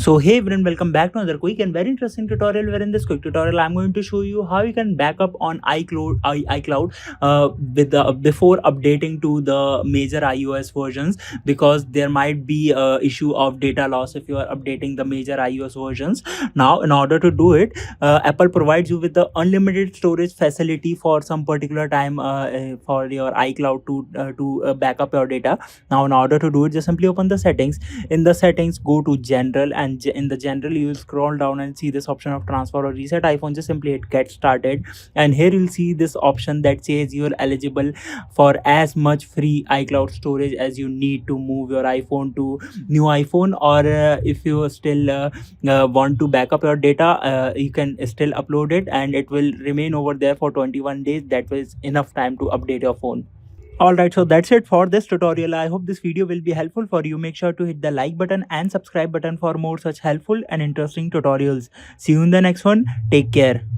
So hey everyone, welcome back to another quick and very interesting tutorial. Where in this quick tutorial I'm going to show you how you can back up on iCloud with before updating to the major iOS versions, because there might be a issue of data loss if you are updating the major iOS versions. Now in order to do it, Apple provides you with the unlimited storage facility for some particular time for your iCloud to back up your data. Now in order to do it, just simply open the settings. In the settings, go to general, and in the general you will scroll down and see this option of transfer or reset iPhone. Just simply hit get started, and here you'll see this option that says you're eligible for as much free iCloud storage as you need to move your iPhone to new iPhone, or if you still want to back up your data, you can still upload it and it will remain over there for 21 days. That was enough time to update your phone. Alright, so that's it for this tutorial. I hope this video will be helpful for you. Make sure to hit the like button and subscribe button for more such helpful and interesting tutorials. See you in the next one. Take care.